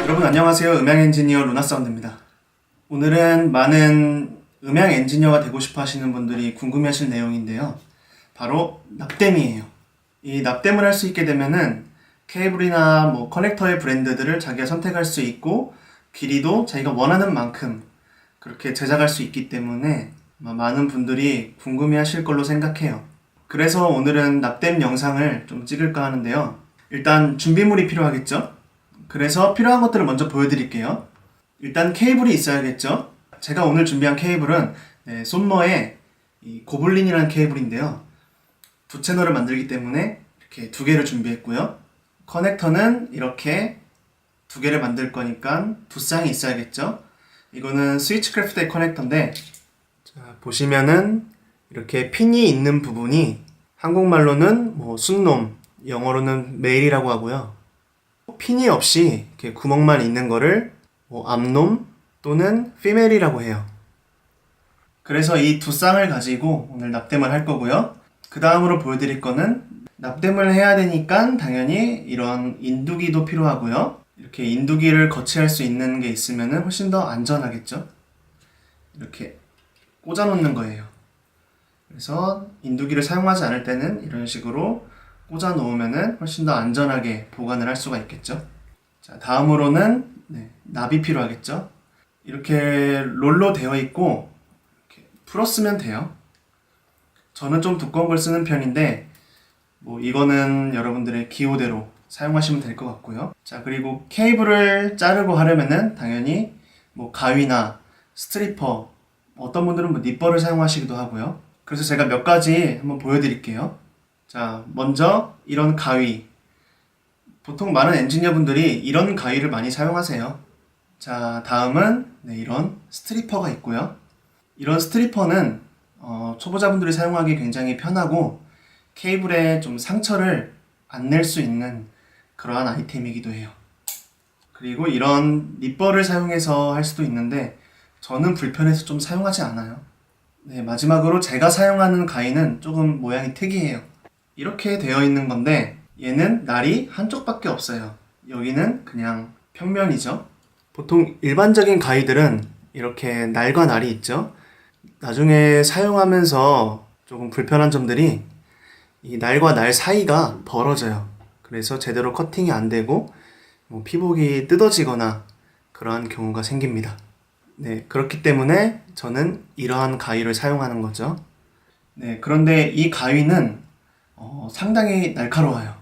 여러분 안녕하세요. 음향 엔지니어 루나사운드입니다. 오늘은 많은 음향 엔지니어가 되고 싶어 하시는 분들이 궁금해 하실 내용인데요. 바로 납땜이에요. 이 납땜을 할 수 있게 되면은 케이블이나 커넥터의 브랜드들을 자기가 선택할 수 있고 길이도 자기가 원하는 만큼 그렇게 제작할 수 있기 때문에 많은 분들이 궁금해 하실 걸로 생각해요. 그래서 오늘은 납땜 영상을 좀 찍을까 하는데요. 일단 준비물이 필요하겠죠? 그래서 필요한 것들을 먼저 보여드릴게요. 일단 케이블이 있어야겠죠? 제가 오늘 준비한 케이블은 손머의 이 고블린이라는 케이블인데요. 두 채널을 만들기 때문에 이렇게 두 개를 준비했고요. 커넥터는 이렇게 두 개를 만들 거니까 두 쌍이 있어야겠죠? 이거는 스위치크래프트의 커넥터인데, 자, 보시면은 이렇게 핀이 있는 부분이 한국말로는 순놈, 영어로는 메일이라고 하고요. 핀이 없이 이렇게 구멍만 있는 거를 암놈 또는 피멜이라고 해요. 그래서 이 두 쌍을 가지고 오늘 납땜을 할 거고요. 그 다음으로 보여드릴 거는 납땜을 해야 되니까 당연히 이런 인두기도 필요하고요. 이렇게 인두기를 거치할 수 있는 게 있으면 훨씬 더 안전하겠죠? 이렇게 꽂아 놓는 거예요. 그래서 인두기를 사용하지 않을 때는 이런 식으로 꽂아 놓으면 훨씬 더 안전하게 보관을 할 수가 있겠죠. 자, 다음으로는 납이 필요하겠죠. 이렇게 롤로 되어 있고 이렇게 풀었으면 돼요. 저는 좀 두꺼운 걸 쓰는 편인데 이거는 여러분들의 기호대로 사용하시면 될 것 같고요. 자, 그리고 케이블을 자르고 하려면은 당연히 가위나 스트리퍼, 어떤 분들은 니퍼를 사용하시기도 하고요. 그래서 제가 몇 가지 한번 보여드릴게요. 자, 먼저 이런 가위. 보통 많은 엔지니어분들이 이런 가위를 많이 사용하세요. 자, 다음은 이런 스트리퍼가 있고요. 이런 스트리퍼는 초보자분들이 사용하기 굉장히 편하고 케이블에 좀 상처를 안 낼 수 있는 그러한 아이템이기도 해요. 그리고 이런 니퍼를 사용해서 할 수도 있는데 저는 불편해서 좀 사용하지 않아요. 마지막으로 제가 사용하는 가위는 조금 모양이 특이해요. 이렇게 되어 있는 건데 얘는 날이 한쪽밖에 없어요. 여기는 그냥 평면이죠. 보통 일반적인 가위들은 이렇게 날과 날이 있죠. 나중에 사용하면서 조금 불편한 점들이 이 날과 날 사이가 벌어져요. 그래서 제대로 커팅이 안 되고 피복이 뜯어지거나 그러한 경우가 생깁니다. 그렇기 때문에 저는 이러한 가위를 사용하는 거죠. 그런데 이 가위는 상당히 날카로워요.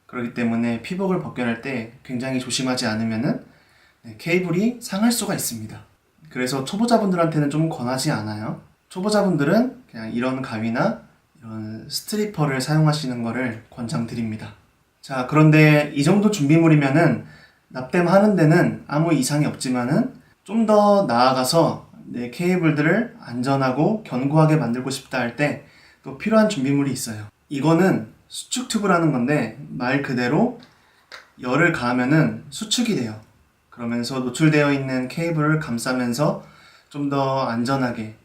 그렇기 때문에 피복을 벗겨낼 때 굉장히 조심하지 않으면은 케이블이 상할 수가 있습니다. 그래서 초보자분들한테는 좀 권하지 않아요. 초보자분들은 그냥 이런 가위나 이런 스트리퍼를 사용하시는 것을 권장드립니다. 자, 그런데 이 정도 준비물이면은 납땜하는 데는 아무 이상이 없지만은 좀 더 나아가서 내 케이블들을 안전하고 견고하게 만들고 싶다 할 때 또 필요한 준비물이 있어요. 이거는 수축 튜브라는 건데 말 그대로 열을 가하면은 수축이 돼요. 그러면서 노출되어 있는 케이블을 감싸면서 좀 더 안전하게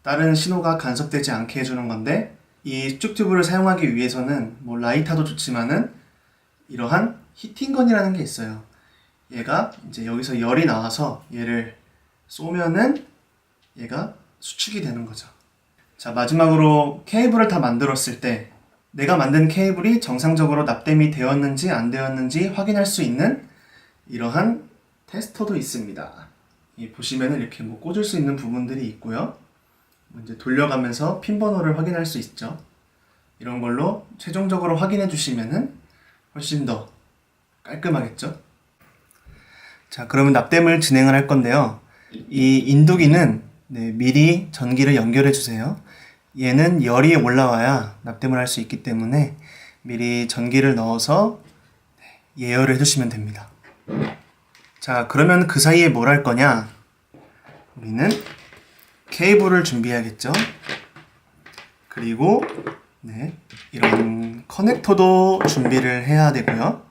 다른 신호가 간섭되지 않게 해주는 건데 이 수축 튜브를 사용하기 위해서는 라이터도 좋지만은 이러한 히팅건이라는 게 있어요. 얘가 이제 여기서 열이 나와서 얘를 쏘면은 얘가 수축이 되는 거죠. 자, 마지막으로 케이블을 다 만들었을 때 내가 만든 케이블이 정상적으로 납땜이 되었는지 안 되었는지 확인할 수 있는 이러한 테스터도 있습니다. 보시면은 이렇게 꽂을 수 있는 부분들이 있고요. 이제 돌려가면서 핀 번호를 확인할 수 있죠. 이런 걸로 최종적으로 확인해 주시면은 훨씬 더 깔끔하겠죠. 자, 그러면 납땜을 진행을 할 건데요. 이 인두기는 미리 전기를 연결해 주세요. 얘는 열이 올라와야 납땜을 할 수 있기 때문에 미리 전기를 넣어서 예열을 해주시면 됩니다. 자, 그러면 그 사이에 뭘 할 거냐? 우리는 케이블을 준비해야겠죠. 그리고 이런 커넥터도 준비를 해야 되고요.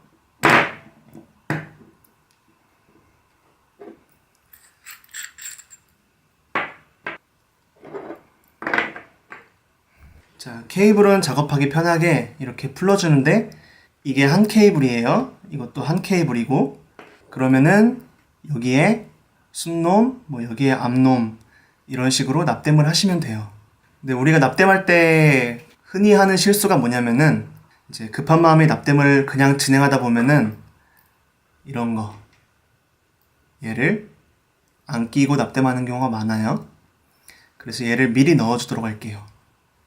자, 케이블은 작업하기 편하게 이렇게 풀어주는데 이게 한 케이블이에요. 이것도 한 케이블이고, 그러면은 여기에 순놈, 뭐 여기에 앞놈, 이런 식으로 납땜을 하시면 돼요. 근데 우리가 납땜할 때 흔히 하는 실수가 뭐냐면은 이제 급한 마음에 납땜을 그냥 진행하다 보면은 이런 거, 얘를 안 끼고 납땜하는 경우가 많아요. 그래서 얘를 미리 넣어주도록 할게요.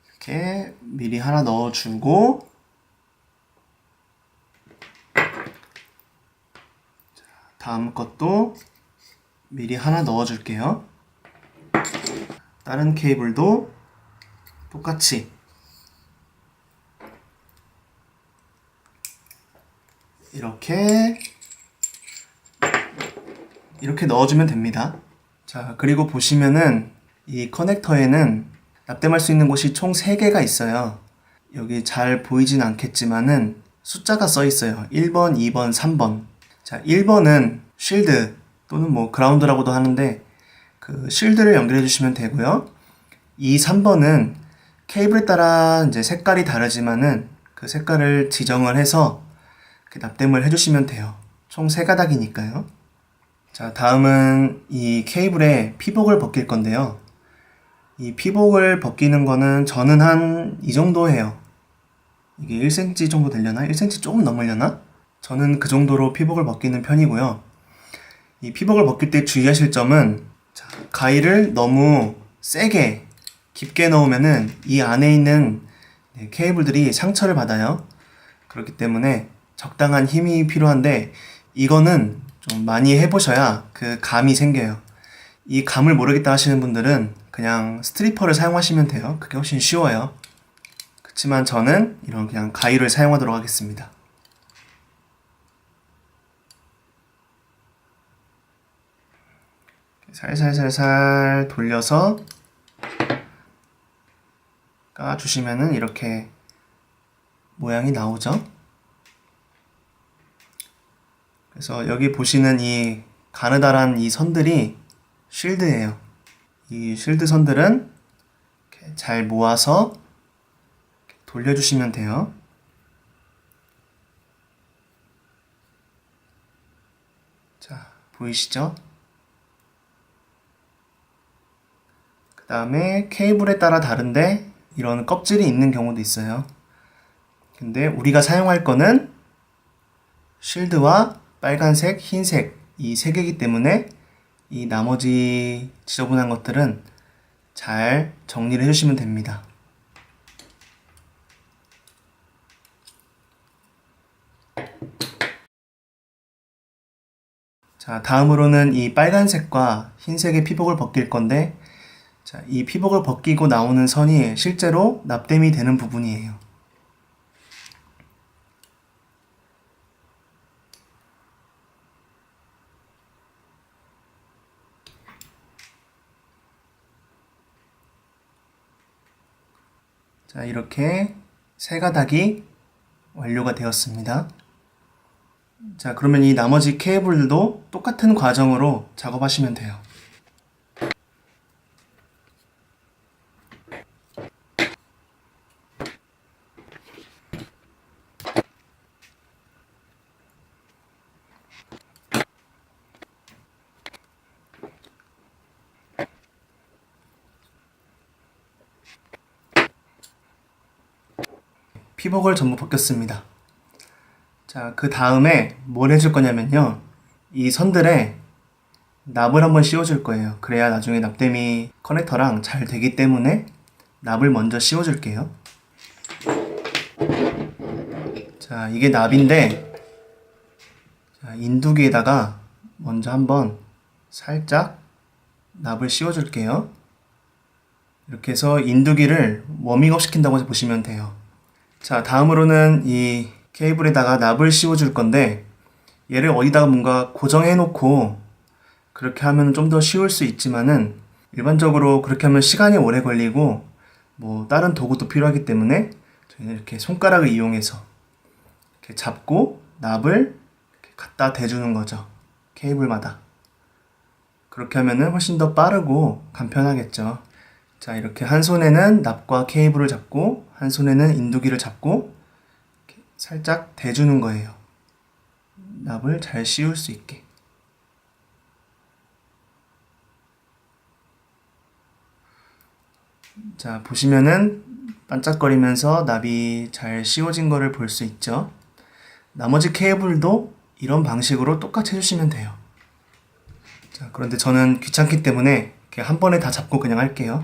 이렇게 미리 하나 넣어주고, 다음 것도 미리 하나 넣어줄게요. 다른 케이블도 똑같이 이렇게 넣어주면 됩니다. 자, 그리고 보시면은 이 커넥터에는 납땜할 수 있는 곳이 총 3개가 있어요. 여기 잘 보이진 않겠지만은 숫자가 써 있어요. 1번, 2번, 3번. 자, 1번은 쉴드 또는 뭐 그라운드라고도 하는데 그 쉴드를 연결해 주시면 되고요. 2, 3번은 케이블에 따라 이제 색깔이 다르지만은 그 색깔을 지정을 해서 납땜을 해주시면 돼요. 총 3가닥이니까요. 자, 다음은 이 케이블에 피복을 벗길 건데요. 이 피복을 벗기는 거는 저는 한 이 정도 해요. 이게 1cm 정도 되려나? 1cm 조금 넘으려나? 저는 그 정도로 피복을 벗기는 편이고요. 이 피복을 벗길 때 주의하실 점은 자, 가위를 너무 세게 깊게 넣으면은 이 안에 있는 케이블들이 상처를 받아요. 그렇기 때문에 적당한 힘이 필요한데 이거는 좀 많이 해보셔야 그 감이 생겨요. 이 감을 모르겠다 하시는 분들은 그냥 스트리퍼를 사용하시면 돼요. 그게 훨씬 쉬워요. 그렇지만 저는 이런 그냥 가위를 사용하도록 하겠습니다. 살살살살 돌려서 까주시면은 이렇게 모양이 나오죠. 그래서 여기 보시는 이 가느다란 이 선들이 쉴드예요. 이 쉴드 선들은 이렇게 잘 모아서 이렇게 돌려주시면 돼요. 자, 보이시죠? 그 다음에 케이블에 따라 다른데 이런 껍질이 있는 경우도 있어요. 근데 우리가 사용할 거는 쉴드와 빨간색, 흰색 이 3개이기 때문에 이 나머지 지저분한 것들은 잘 정리를 해주시면 됩니다. 자, 다음으로는 이 빨간색과 흰색의 피복을 벗길 건데 자, 이 피복을 벗기고 나오는 선이 실제로 납땜이 되는 부분이에요. 자, 이렇게 3가닥이 완료가 되었습니다. 자, 그러면 이 나머지 케이블들도 똑같은 과정으로 작업하시면 돼요. 피복을 전부 벗겼습니다. 자, 그 다음에 뭘 해줄 거냐면요. 이 선들에 납을 한번 씌워줄 거예요. 그래야 나중에 납땜이 커넥터랑 잘 되기 때문에 납을 먼저 씌워줄게요. 자, 이게 납인데 자, 인두기에다가 먼저 한번 살짝 납을 씌워줄게요. 이렇게 해서 인두기를 워밍업 시킨다고 보시면 돼요. 자, 다음으로는 이 케이블에다가 납을 씌워줄 건데 얘를 어디다가 뭔가 고정해 놓고 그렇게 하면 좀 더 쉬울 수 있지만은 일반적으로 그렇게 하면 시간이 오래 걸리고 뭐 다른 도구도 필요하기 때문에 저희는 이렇게 손가락을 이용해서 이렇게 잡고 납을 이렇게 갖다 대주는 거죠. 케이블마다. 그렇게 하면은 훨씬 더 빠르고 간편하겠죠. 자, 이렇게 한 손에는 납과 케이블을 잡고 한 손에는 인두기를 잡고 살짝 대주는 거예요. 납을 잘 씌울 수 있게. 자, 보시면은 반짝거리면서 납이 잘 씌워진 거를 볼 수 있죠. 나머지 케이블도 이런 방식으로 똑같이 해주시면 돼요. 자, 그런데 저는 귀찮기 때문에 이렇게 한 번에 다 잡고 그냥 할게요.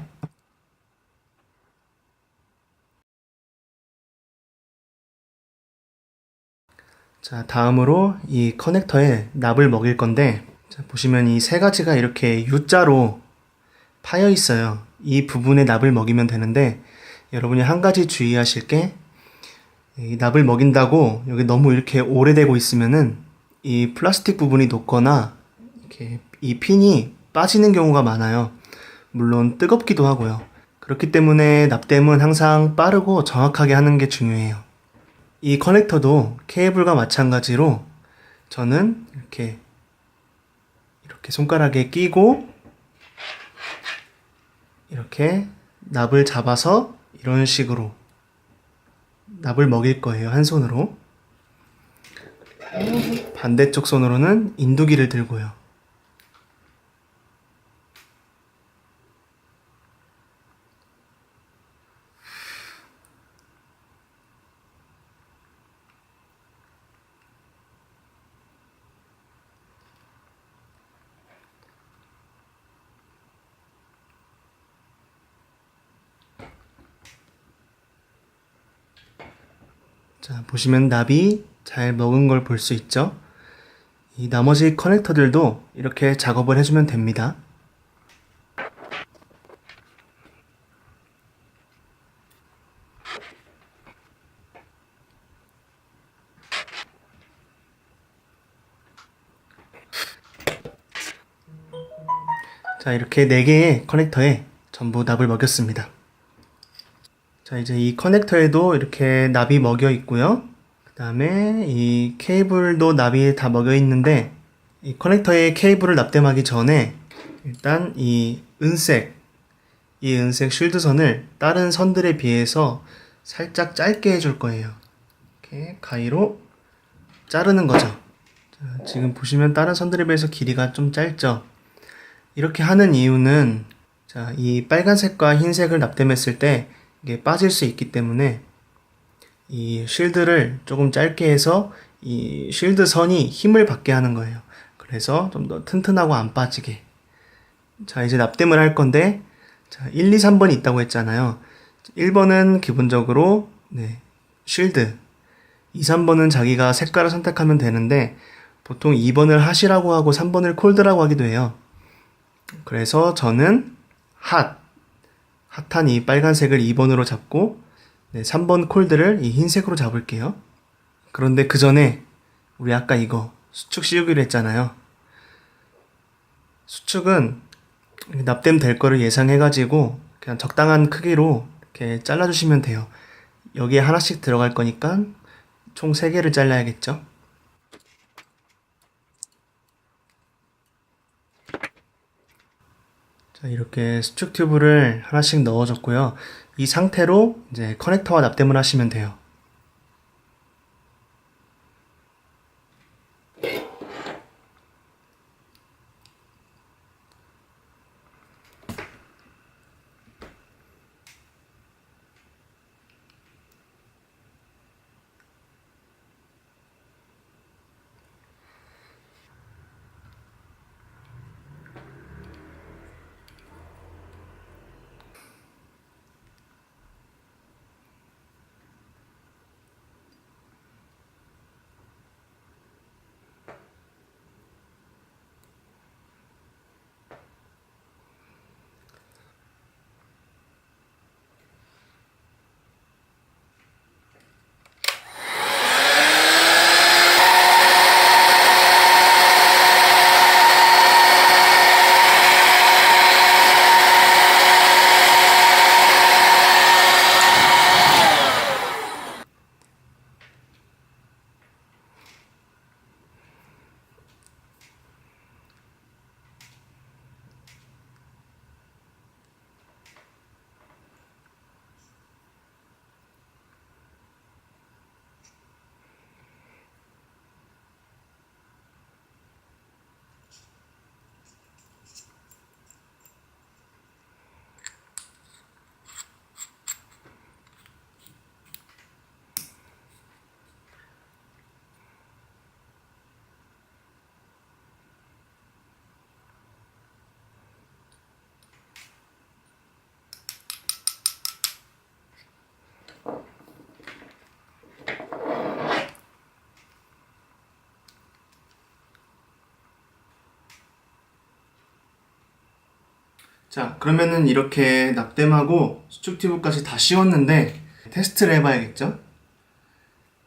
자, 다음으로 이 커넥터에 납을 먹일 건데, 자, 보시면 이 세 가지가 이렇게 U자로 파여 있어요. 이 부분에 납을 먹이면 되는데, 여러분이 한 가지 주의하실 게, 이 납을 먹인다고 여기 너무 이렇게 오래되고 있으면은 이 플라스틱 부분이 녹거나 이렇게 이 핀이 빠지는 경우가 많아요. 물론 뜨겁기도 하고요. 그렇기 때문에 납땜은 항상 빠르고 정확하게 하는 게 중요해요. 이 커넥터도 케이블과 마찬가지로 저는 이렇게 손가락에 끼고 이렇게 납을 잡아서 이런 식으로 납을 먹일 거예요. 한 손으로. 반대쪽 손으로는 인두기를 들고요. 자, 보시면 납이 잘 먹은 걸 볼 수 있죠? 이 나머지 커넥터들도 이렇게 작업을 해주면 됩니다. 자, 이렇게 4개의 커넥터에 전부 납을 먹였습니다. 자, 이제 이 커넥터에도 이렇게 납이 먹여 있고요. 그 다음에 이 케이블도 납이 다 먹여 있는데, 이 커넥터에 케이블을 납땜하기 전에 일단 이 은색 쉴드선을 다른 선들에 비해서 살짝 짧게 해줄 거예요. 이렇게 가위로 자르는 거죠. 자, 지금 보시면 다른 선들에 비해서 길이가 좀 짧죠? 이렇게 하는 이유는 자, 이 빨간색과 흰색을 납땜했을 때 이게 빠질 수 있기 때문에 이 쉴드를 조금 짧게 해서 이 쉴드 선이 힘을 받게 하는 거예요. 그래서 좀 더 튼튼하고 안 빠지게. 자, 이제 납땜을 할 건데 자, 1, 2, 3번이 있다고 했잖아요. 1번은 기본적으로 쉴드, 2, 3번은 자기가 색깔을 선택하면 되는데 보통 2번을 핫이라고 하고 3번을 콜드라고 하기도 해요. 그래서 저는 핫한 이 빨간색을 2번으로 잡고 3번 콜드를 이 흰색으로 잡을게요. 그런데 그 전에 우리 아까 이거 수축 씌우기로 했잖아요. 수축은 납땜 될 거를 예상해가지고 그냥 적당한 크기로 이렇게 잘라주시면 돼요. 여기에 하나씩 들어갈 거니까 총 3개를 잘라야겠죠. 자, 이렇게 수축 튜브를 하나씩 넣어줬고요. 이 상태로 이제 커넥터와 납땜을 하시면 돼요. 자, 그러면은 이렇게 납땜하고 수축 튜브까지 다 씌웠는데 테스트를 해봐야겠죠?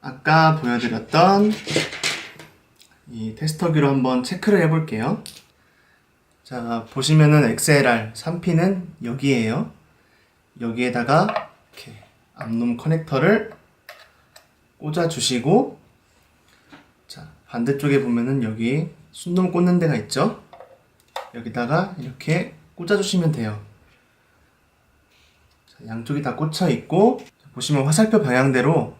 아까 보여드렸던 이 테스터기로 한번 체크를 해볼게요. 자, 보시면은 XLR 3P는 여기에요. 여기에다가 이렇게 암놈 커넥터를 꽂아주시고, 자, 반대쪽에 보면은 여기 순놈 꽂는 데가 있죠? 여기다가 이렇게 꽂아주시면 돼요. 자, 양쪽이 다 꽂혀 있고, 보시면 화살표 방향대로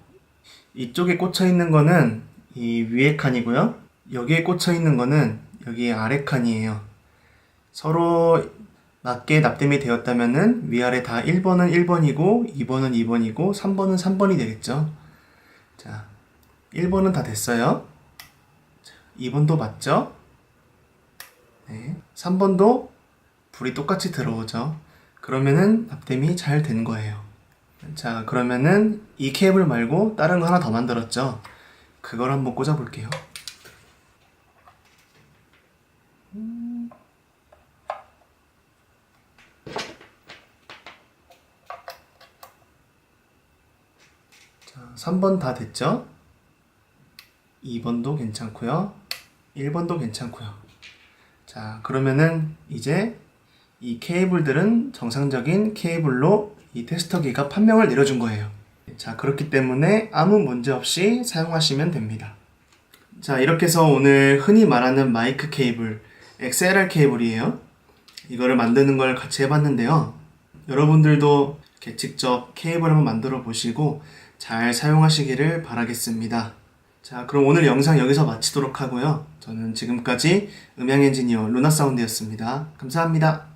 이쪽에 꽂혀 있는 거는 이 위에 칸이고요. 여기에 꽂혀 있는 거는 여기 아래 칸이에요. 서로 맞게 납땜이 되었다면은 위아래 다 1번은 1번이고 2번은 2번이고 3번은 3번이 되겠죠. 자, 1번은 다 됐어요. 자, 2번도 맞죠? 네. 3번도 불이 똑같이 들어오죠. 그러면은 납땜이 잘 된 거예요. 자, 그러면은 이 케이블 말고 다른 거 하나 더 만들었죠. 그걸 한번 꽂아 볼게요. 자, 3번 다 됐죠? 2번도 괜찮고요. 1번도 괜찮고요. 자, 그러면은 이제 이 케이블들은 정상적인 케이블로 이 테스터기가 판명을 내려준 거예요. 자, 그렇기 때문에 아무 문제 없이 사용하시면 됩니다. 자, 이렇게 해서 오늘 흔히 말하는 마이크 케이블, XLR 케이블이에요. 이거를 만드는 걸 같이 해봤는데요. 여러분들도 이렇게 직접 케이블 한번 만들어 보시고 잘 사용하시기를 바라겠습니다. 자, 그럼 오늘 영상 여기서 마치도록 하고요. 저는 지금까지 음향 엔지니어 루나사운드였습니다. 감사합니다.